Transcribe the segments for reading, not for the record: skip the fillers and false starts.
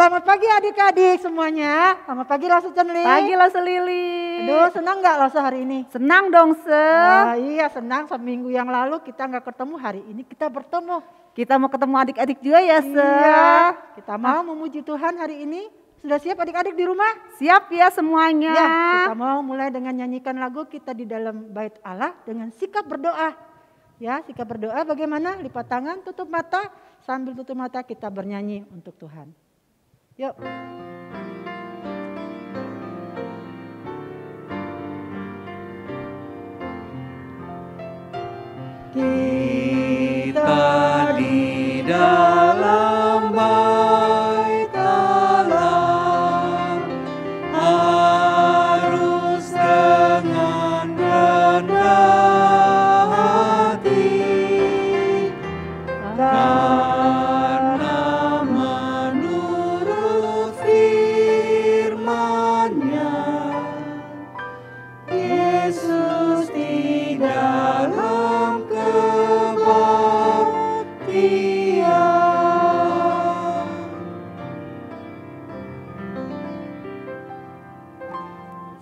Selamat pagi adik-adik semuanya. Selamat pagi Lase Cenli. Pagi Lase Lili. Aduh, senang nggak Lase hari ini? Senang dong Se. Iya senang, seminggu yang lalu kita nggak ketemu, hari ini kita bertemu. Kita mau ketemu adik-adik juga ya Se. Iya, kita mau memuji Tuhan hari ini. Sudah siap adik-adik di rumah? Siap ya semuanya. Ya, kita mau mulai dengan nyanyikan lagu kita di dalam bait Allah dengan sikap berdoa. Ya, sikap berdoa bagaimana? Lipat tangan, tutup mata, sambil tutup mata kita bernyanyi untuk Tuhan. Yuk. Kita di dalam bait Allah harus dengan rendah hati, karena menurut firman-Nya Yesus di dalam kebaktian.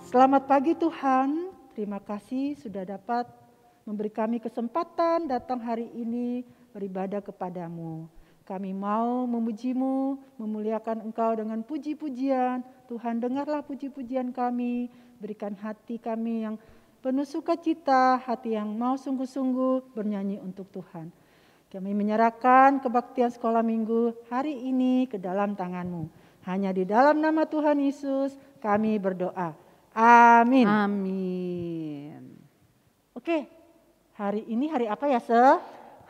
Selamat pagi Tuhan, terima kasih sudah dapat memberi kami kesempatan datang hari ini beribadah kepadamu. Kami mau memuji-Mu, memuliakan Engkau dengan puji-pujian. Tuhan dengarlah puji-pujian kami, berikan hati kami yang penuh sukacita, hati yang mau sungguh-sungguh bernyanyi untuk Tuhan. Kami menyerahkan kebaktian sekolah minggu hari ini ke dalam tangan-Mu. Hanya di dalam nama Tuhan Yesus kami berdoa. Amin. Amin. Oke, hari ini hari apa ya Se?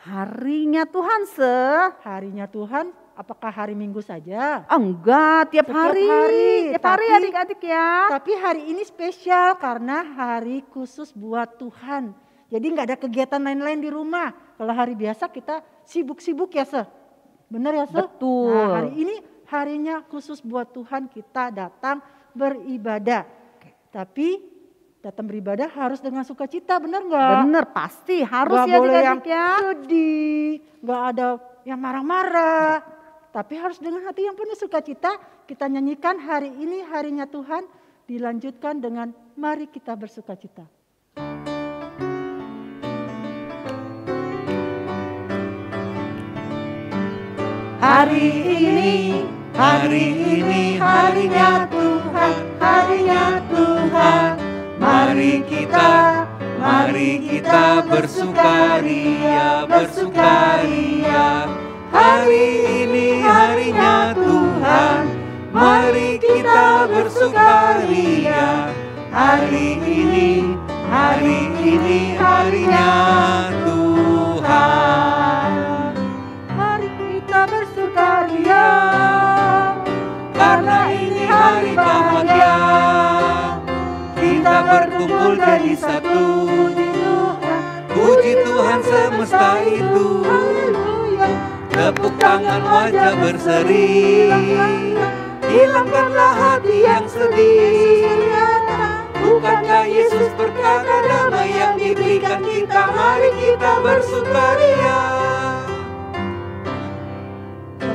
Harinya Tuhan Se. Harinya Tuhan, apakah hari Minggu saja? Enggak, tiap Setiap hari. hari, Tiap hari tapi- adik-adik ya. Tapi hari ini spesial karena hari khusus buat Tuhan. Jadi nggak ada kegiatan lain-lain di rumah. Kalau hari biasa kita sibuk-sibuk ya Se? Benar ya Se? Betul. Nah, hari ini harinya khusus buat Tuhan, kita datang beribadah. Tapi datang beribadah harus dengan sukacita, benar nggak? Bener pasti harus Nggak ya boleh yang adik-adik ya. sedih, nggak ada yang marah-marah. Tapi harus dengan hati yang penuh sukacita kita nyanyikan hari ini harinya Tuhan, dilanjutkan dengan mari kita bersukacita. Hari ini harinya Tuhan, harinya Tuhan. Mari kita bersukaria, bersukaria. Hari ini harinya Tuhan, mari kita bersukaria. Hari ini harinya Tuhan. Mari kita bersukaria, Karena ini hari bahagia, kita berkumpul jadi satu. Puji Tuhan semesta itu, tepuk tangan wajah berseri. Hilangkanlah hati yang sedih. Bukankah Yesus berkata damai yang diberikan kita? Mari kita bersukaria.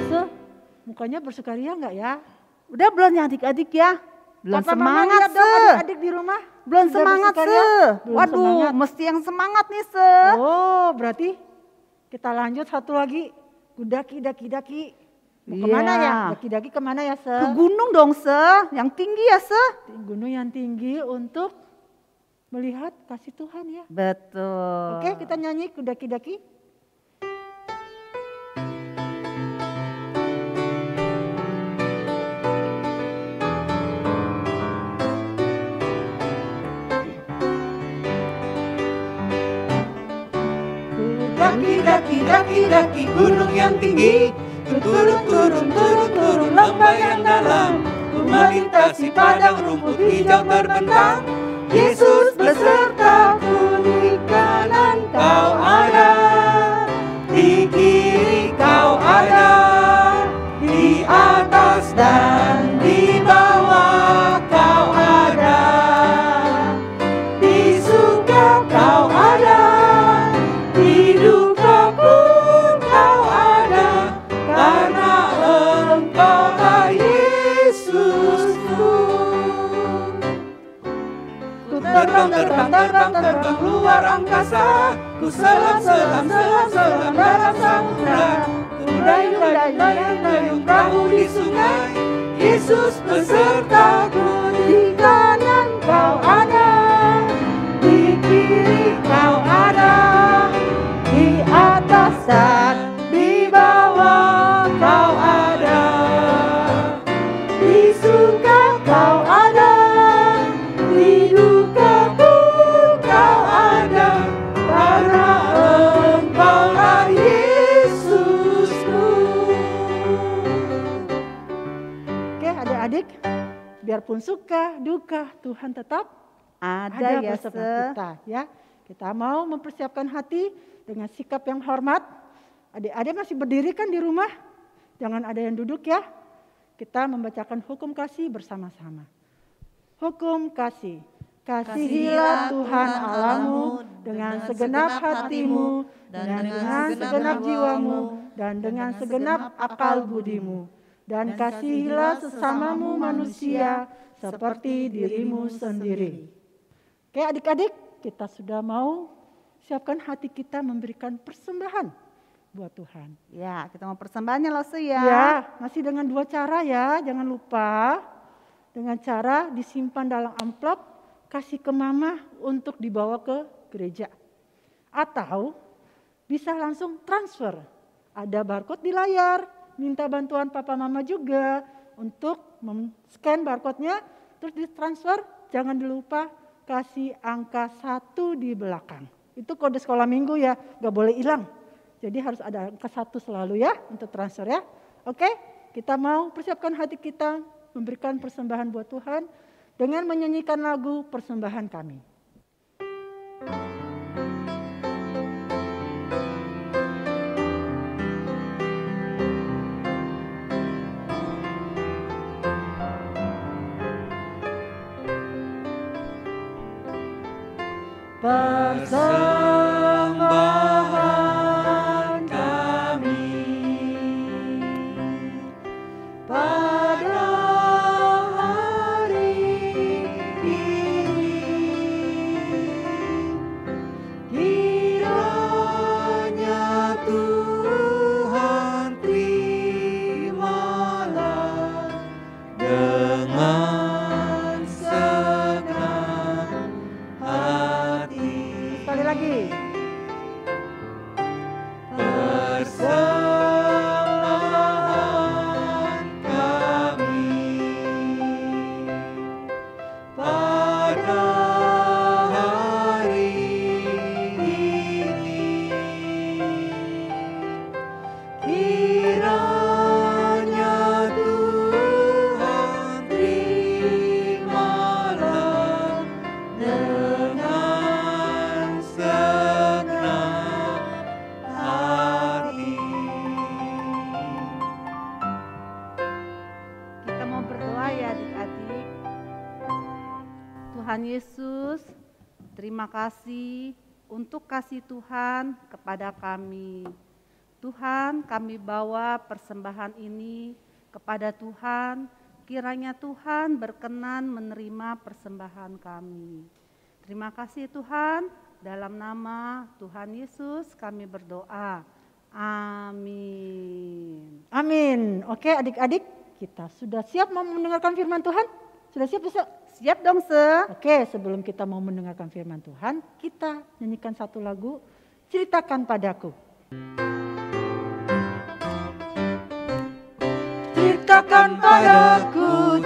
Se, mukanya bersukaria nggak ya? Udah belum ya adik-adik ya? Belum Papa, Mama, semangat lihat dong Se. adik-adik di rumah. Belum Sudah semangat bersukaria? Se. Belum Waduh, semangat. mesti yang semangat nih Se. Oh, berarti kita lanjut satu lagi. Daki-daki. Mau kemana Iya. ya? Daki-daki kemana ya, Se? Ke gunung dong Se, yang tinggi ya Se. Gunung yang tinggi untuk melihat kasih Tuhan ya. Betul. Oke, kita nyanyi daki-daki. Daki gunung yang tinggi, turun lembah yang dalam, ku melintasi padang rumput hijau terbentang. Yesus besertaku, di kanan kau ada, di kiri kau ada, di atas dan di bawah kau ada, di suka kau ada, di duka pun kau ada, karena Engkau lah terbang luar angkasa. Ku selam dalam samudra. Ku dayung perahu di sungai. Yesus besertaku, di kanan kau ada, di kiri kau ada, di atas dan di bawah kau ada, di suka kau ada, di duka pun kau ada, karena Engkaulah Yesusku. Oke adik-adik, biarpun suka, duka, Tuhan tetap Ada ya, bersama Se. kita ya. Kita mau mempersiapkan hati dengan sikap yang hormat. Adik-adik masih berdiri kan di rumah? Jangan ada yang duduk ya. Kita membacakan hukum kasih bersama-sama. Hukum kasih. Kasihilah Tuhan Allahmu dengan segenap hatimu, dan dengan segenap jiwamu, dan dengan segenap akal budimu. Dan kasihilah sesamamu manusia seperti dirimu sendiri. Oke adik-adik, kita sudah mau siapkan hati kita memberikan persembahan buat Tuhan. Ya, kita mau persembahannya loh, Se ya. Ya, masih dengan 2 cara ya, jangan lupa. Dengan cara disimpan dalam amplop, kasih ke mama untuk dibawa ke gereja. Atau bisa langsung transfer. Ada barcode di layar, minta bantuan papa mama juga untuk scan barcode-nya, terus ditransfer. Jangan lupa kasih angka 1 di belakang. Itu kode sekolah minggu ya, gak boleh hilang. Jadi harus ada angka 1 selalu ya untuk transfer ya. Oke, kita mau persiapkan hati kita memberikan persembahan buat Tuhan dengan menyanyikan lagu persembahan kami. Persembahan kami pada hari ini, kiranya Tuhan terimalah dengan senang hati. Sekali lagi. Persembahan kami pada hari ini, kiranya Tuhan terimalah dengan senang hati. Kita mau berdoa ya adik-adik. Tuhan Yesus, terima kasih untuk kasih Tuhan kepada kami. Tuhan, kami bawa persembahan ini kepada Tuhan. Kiranya Tuhan berkenan menerima persembahan kami. Terima kasih Tuhan, dalam nama Tuhan Yesus kami berdoa. Amin. Amin. Oke adik-adik, kita sudah siap mau mendengarkan firman Tuhan? Sudah siap bisa? Siap dong, Se. Oke, sebelum kita mau mendengarkan firman Tuhan, kita nyanyikan satu lagu, Ceritakan Padaku.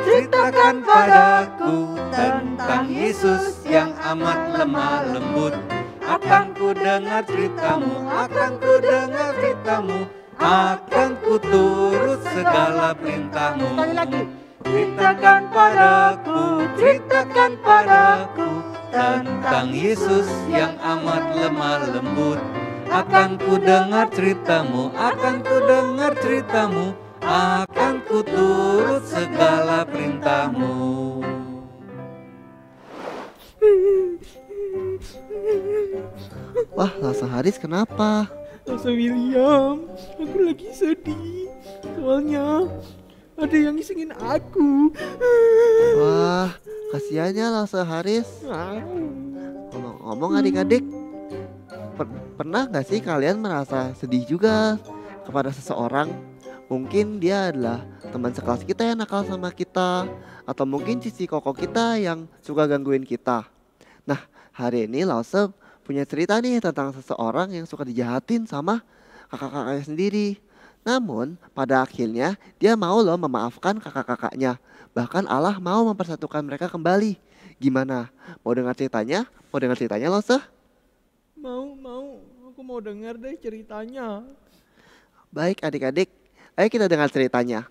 Ceritakan padaku tentang Yesus yang amat lemah lembut. Akan ku dengar ceritamu, akan ku dengar ceritamu, akan ku turut segala perintahmu. Sekali lagi. Ceritakan padaku tentang Yesus yang amat lemah lembut. Akan ku dengar ceritamu, akan ku dengar ceritamu, akan ku turut segala perintahmu. Wah, Lasa Haris kenapa? Lasa William, aku lagi sedih. Soalnya ada yang ngisengin aku. Wah, kasihannya Lause Haris. Ngomong-ngomong adik-adik, pernah gak sih kalian merasa sedih juga kepada seseorang? Mungkin dia adalah teman sekelas kita yang nakal sama kita, atau mungkin cici koko kita yang suka gangguin kita. Nah, hari ini Lause punya cerita nih tentang seseorang yang suka dijahatin sama kakak-kakaknya sendiri. Namun pada akhirnya dia mau loh memaafkan kakak-kakaknya. Bahkan Allah mau mempersatukan mereka kembali. Gimana? Mau dengar ceritanya? Mau dengar ceritanya Lause? Mau. Aku mau dengar deh ceritanya. Baik adik-adik, ayo kita dengar ceritanya.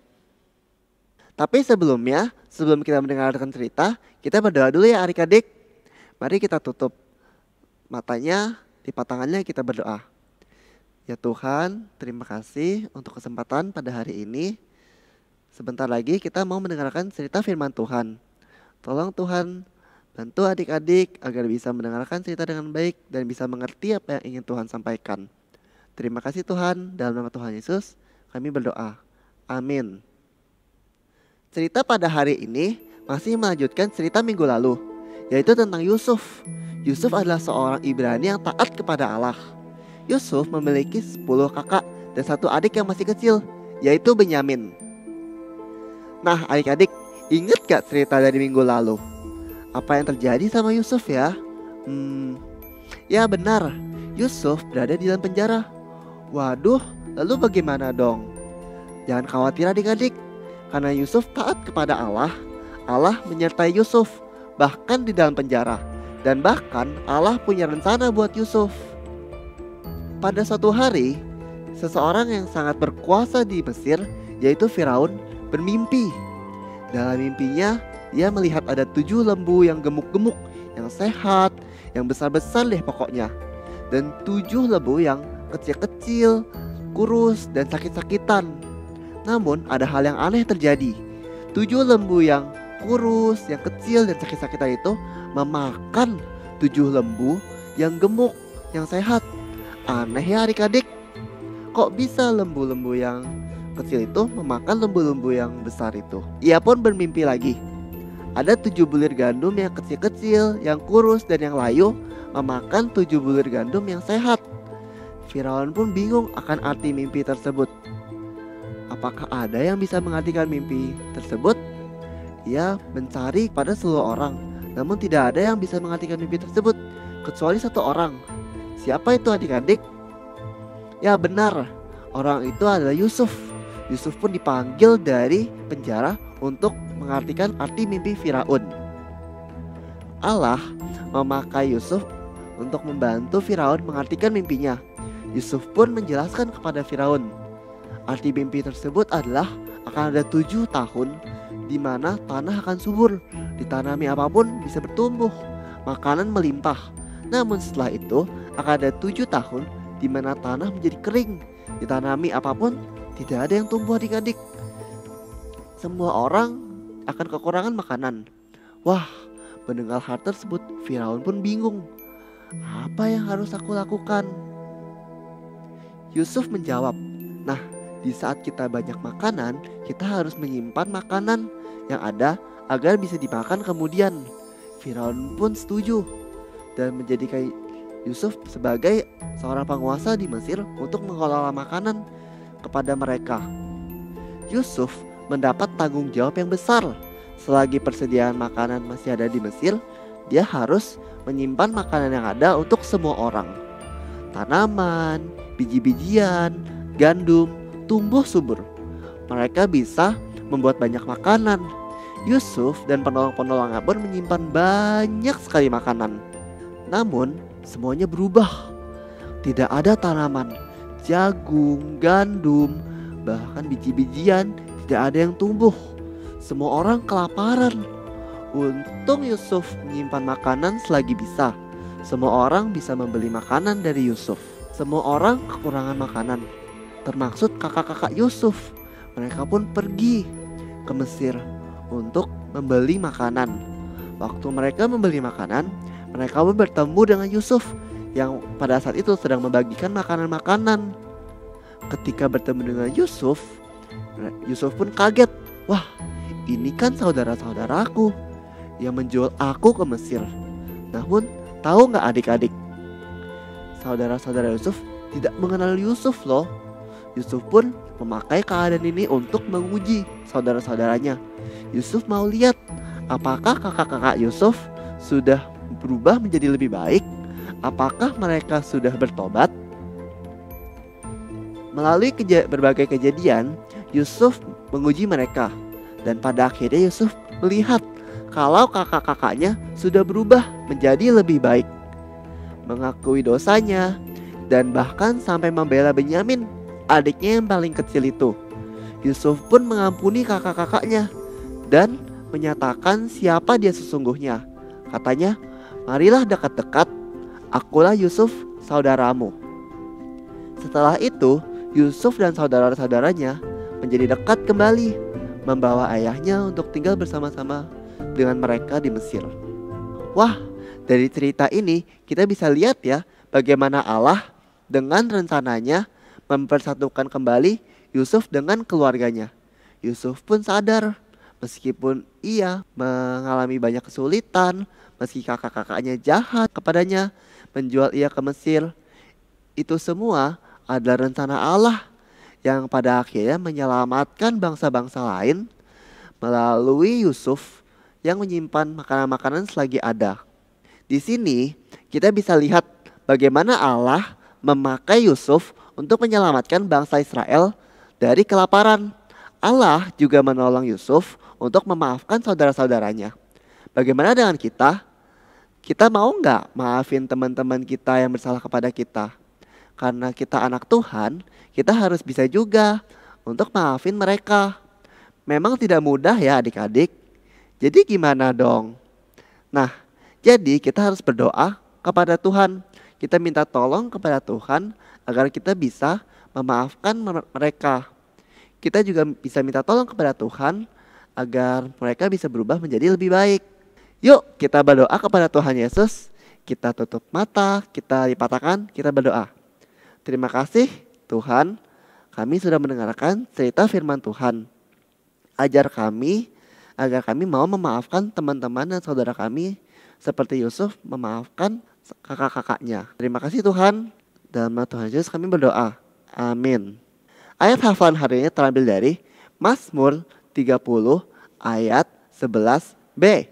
Tapi sebelumnya, sebelum kita mendengarkan cerita, kita berdoa dulu ya adik-adik. Mari kita tutup matanya, lipat tangannya, kita berdoa. Ya Tuhan, terima kasih untuk kesempatan pada hari ini. Sebentar lagi kita mau mendengarkan cerita firman Tuhan. Tolong Tuhan, bantu adik-adik agar bisa mendengarkan cerita dengan baik dan bisa mengerti apa yang ingin Tuhan sampaikan. Terima kasih Tuhan, dalam nama Tuhan Yesus kami berdoa. Amin. Cerita pada hari ini masih melanjutkan cerita minggu lalu, yaitu tentang Yusuf. Yusuf adalah seorang Ibrani yang taat kepada Allah. Yusuf memiliki 10 kakak dan 1 adik yang masih kecil, yaitu Benyamin. Nah adik-adik, ingat gak cerita dari minggu lalu? Apa yang terjadi sama Yusuf ya? Ya benar, Yusuf berada di dalam penjara. Waduh, lalu bagaimana dong? Jangan khawatir adik-adik, karena Yusuf taat kepada Allah. Allah menyertai Yusuf, bahkan di dalam penjara. Dan bahkan Allah punya rencana buat Yusuf. Pada suatu hari, seseorang yang sangat berkuasa di Mesir, yaitu Firaun, bermimpi. Dalam mimpinya, dia melihat ada 7 lembu yang gemuk-gemuk, yang sehat, yang besar-besar deh pokoknya. Dan 7 lembu yang kecil-kecil, kurus, dan sakit-sakitan. Namun ada hal yang aneh terjadi. 7 lembu yang kurus, yang kecil, dan sakit-sakitan itu memakan 7 lembu yang gemuk, yang sehat. Aneh ya adik-adik. Kok bisa lembu-lembu yang kecil itu memakan lembu-lembu yang besar itu? Ia pun bermimpi lagi. Ada 7 bulir gandum yang kecil-kecil, yang kurus dan yang layu memakan 7 bulir gandum yang sehat. Firaun pun bingung akan arti mimpi tersebut. Apakah ada yang bisa mengartikan mimpi tersebut? Ia mencari pada seluruh orang, namun tidak ada yang bisa mengartikan mimpi tersebut kecuali 1 orang. Siapa itu adik-adik? Ya benar, orang itu adalah Yusuf. Yusuf pun dipanggil dari penjara untuk mengartikan arti mimpi Firaun. Allah memakai Yusuf untuk membantu Firaun mengartikan mimpinya. Yusuf pun menjelaskan kepada Firaun. Arti mimpi tersebut adalah akan ada 7 tahun di mana tanah akan subur, ditanami apapun bisa bertumbuh, makanan melimpah. Namun setelah itu akan ada 7 tahun di mana tanah menjadi kering, ditanami apapun tidak ada yang tumbuh adik-adik. Semua orang akan kekurangan makanan. Wah, mendengar hal tersebut Firaun pun bingung. Apa yang harus aku lakukan? Yusuf menjawab, nah di saat kita banyak makanan, kita harus menyimpan makanan yang ada agar bisa dimakan kemudian. Firaun pun setuju dan menjadikan Yusuf sebagai seorang penguasa di Mesir untuk mengelola makanan kepada mereka. Yusuf mendapat tanggung jawab yang besar. Selagi persediaan makanan masih ada di Mesir, dia harus menyimpan makanan yang ada untuk semua orang. Tanaman, biji-bijian, gandum tumbuh subur. Mereka bisa membuat banyak makanan. Yusuf dan penolong-penolongnya pun menyimpan banyak sekali makanan. Namun semuanya berubah. Tidak ada tanaman, jagung, gandum, bahkan biji-bijian tidak ada yang tumbuh. Semua orang kelaparan. Untung Yusuf menyimpan makanan selagi bisa. Semua orang bisa membeli makanan dari Yusuf. Semua orang kekurangan makanan, termaksud kakak-kakak Yusuf. Mereka pun pergi ke Mesir untuk membeli makanan. Waktu mereka membeli makanan, mereka pun bertemu dengan Yusuf yang pada saat itu sedang membagikan makanan-makanan. Ketika bertemu dengan Yusuf, Yusuf pun kaget. Wah, ini kan saudara-saudaraku yang menjual aku ke Mesir. Namun, tahu nggak adik-adik? Saudara-saudara Yusuf tidak mengenal Yusuf loh. Yusuf pun memakai keadaan ini untuk menguji saudara-saudaranya. Yusuf mau lihat apakah kakak-kakak Yusuf sudah berubah menjadi lebih baik. Apakah mereka sudah bertobat? Melalui berbagai kejadian, Yusuf menguji mereka. Dan pada akhirnya Yusuf melihat kalau kakak-kakaknya sudah berubah menjadi lebih baik, mengakui dosanya, dan bahkan sampai membela Benyamin, adiknya yang paling kecil itu. Yusuf pun mengampuni kakak-kakaknya dan menyatakan siapa dia sesungguhnya. Katanya, marilah dekat-dekat, akulah Yusuf saudaramu. Setelah itu, Yusuf dan saudara-saudaranya menjadi dekat kembali, membawa ayahnya untuk tinggal bersama-sama dengan mereka di Mesir. Wah, dari cerita ini kita bisa lihat ya bagaimana Allah dengan rencananya mempersatukan kembali Yusuf dengan keluarganya. Yusuf pun sadar meskipun ia mengalami banyak kesulitan, meski kakak-kakaknya jahat kepadanya, menjual ia ke Mesir, itu semua adalah rencana Allah yang pada akhirnya menyelamatkan bangsa-bangsa lain melalui Yusuf yang menyimpan makanan-makanan selagi ada. Di sini kita bisa lihat bagaimana Allah memakai Yusuf untuk menyelamatkan bangsa Israel dari kelaparan. Allah juga menolong Yusuf untuk memaafkan saudara-saudaranya. Bagaimana dengan kita? Kita mau nggak maafin teman-teman kita yang bersalah kepada kita? Karena kita anak Tuhan, kita harus bisa juga untuk maafin mereka. Memang tidak mudah ya adik-adik. Jadi gimana dong? Nah, jadi kita harus berdoa kepada Tuhan. Kita minta tolong kepada Tuhan agar kita bisa memaafkan mereka. Kita juga bisa minta tolong kepada Tuhan agar mereka bisa berubah menjadi lebih baik. Yuk kita berdoa kepada Tuhan Yesus. Kita tutup mata, kita lipat tangan, kita berdoa. Terima kasih Tuhan, kami sudah mendengarkan cerita firman Tuhan. Ajar kami agar kami mau memaafkan teman-teman dan saudara kami seperti Yusuf memaafkan kakak-kakaknya. Terima kasih Tuhan. Dalam nama Tuhan Yesus kami berdoa. Amin. Ayat hafalan hari ini terambil dari Mazmur 30 ayat 11b.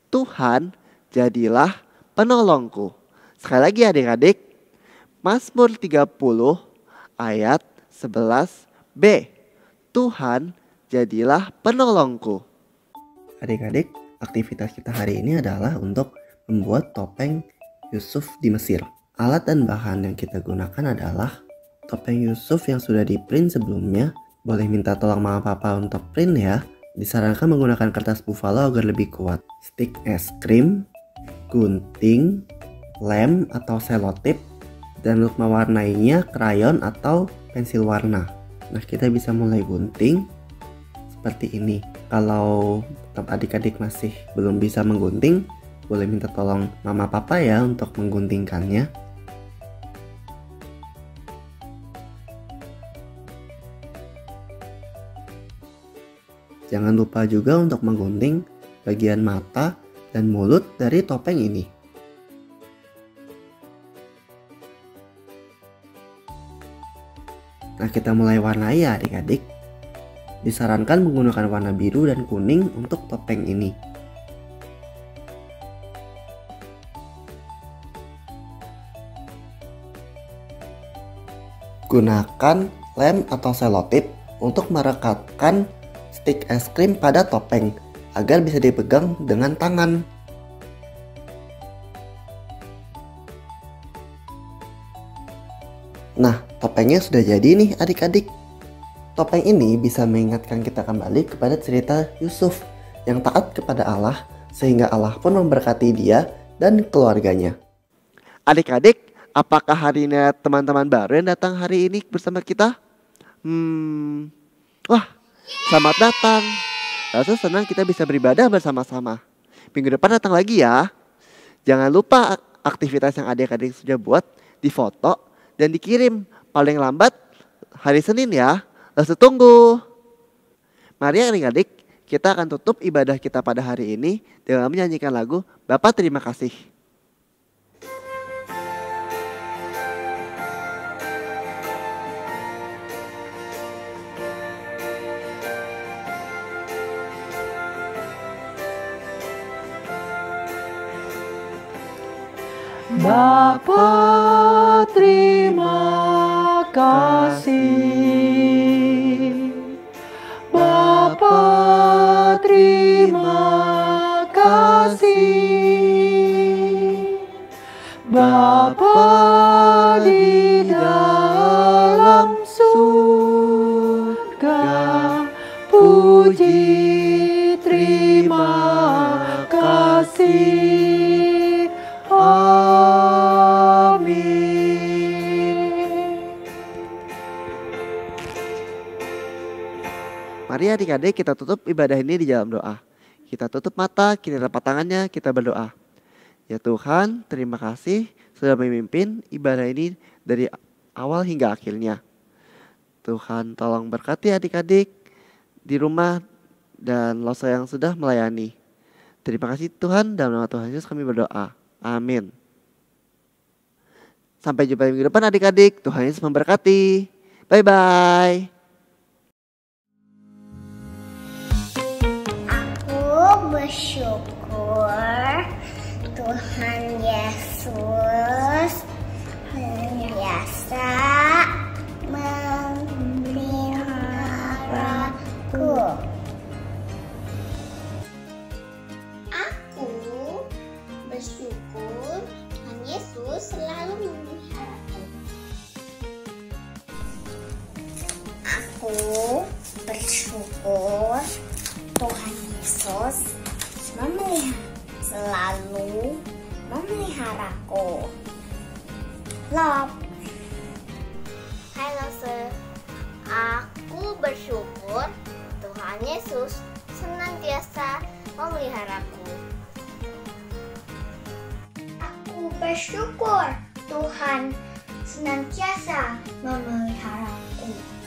Tuhan jadilah penolongku. Sekali lagi adik-adik, Mazmur 30 ayat 11b. Tuhan jadilah penolongku. Adik-adik, aktivitas kita hari ini adalah untuk membuat topeng Yusuf di Mesir. Alat dan bahan yang kita gunakan adalah topeng Yusuf yang sudah di-print sebelumnya. Boleh minta tolong mama papa untuk print ya. Disarankan menggunakan kertas buffalo agar lebih kuat. Stik es krim, gunting, lem atau selotip, dan untuk mewarnainya krayon atau pensil warna. Nah, kita bisa mulai gunting seperti ini. Kalau adik-adik masih belum bisa menggunting, boleh minta tolong mama papa ya untuk mengguntingkannya. Jangan lupa juga untuk menggunting bagian mata dan mulut dari topeng ini. Nah, kita mulai warnai ya adik-adik. Disarankan menggunakan warna biru dan kuning untuk topeng ini. Gunakan lem atau selotip untuk merekatkan stik es krim pada topeng agar bisa dipegang dengan tangan. Nah, topengnya sudah jadi nih adik-adik. Topeng ini bisa mengingatkan kita kembali kepada cerita Yusuf yang taat kepada Allah sehingga Allah pun memberkati dia dan keluarganya. Adik-adik, apakah hari ini teman-teman baru yang datang hari ini bersama kita? Wah, selamat datang. Rasa senang kita bisa beribadah bersama-sama. Minggu depan datang lagi ya. Jangan lupa aktivitas yang adik-adik sudah buat difoto dan dikirim paling lambat hari Senin ya. Langsung tunggu. Mari adik-adik, kita akan tutup ibadah kita pada hari ini dengan menyanyikan lagu Bapa Terima Kasih. Bapa terima kasih, Bapa terima kasih, Bapa di dalam surga, puji terima kasih. Mari adik-adik kita tutup ibadah ini di dalam doa. Kita tutup mata, kita lipat tangannya, kita berdoa. Ya Tuhan, terima kasih sudah memimpin ibadah ini dari awal hingga akhirnya. Tuhan tolong berkati adik-adik di rumah dan Loso yang sudah melayani. Terima kasih Tuhan, dalam nama Tuhan Yesus kami berdoa. Amin. Sampai jumpa minggu depan adik-adik. Tuhan Yesus memberkati. Bye-bye. Aku bersyukur Tuhan Yesus biasa memeliharaku. Aku bersyukur Tuhan Yesus selalu memeliharaku. Aku bersyukur Tuhan Yesus selalu memeliharaku. Love. Halo Sir. Aku bersyukur Tuhan Yesus senantiasa memeliharaku. Aku bersyukur Tuhan senantiasa memeliharaku.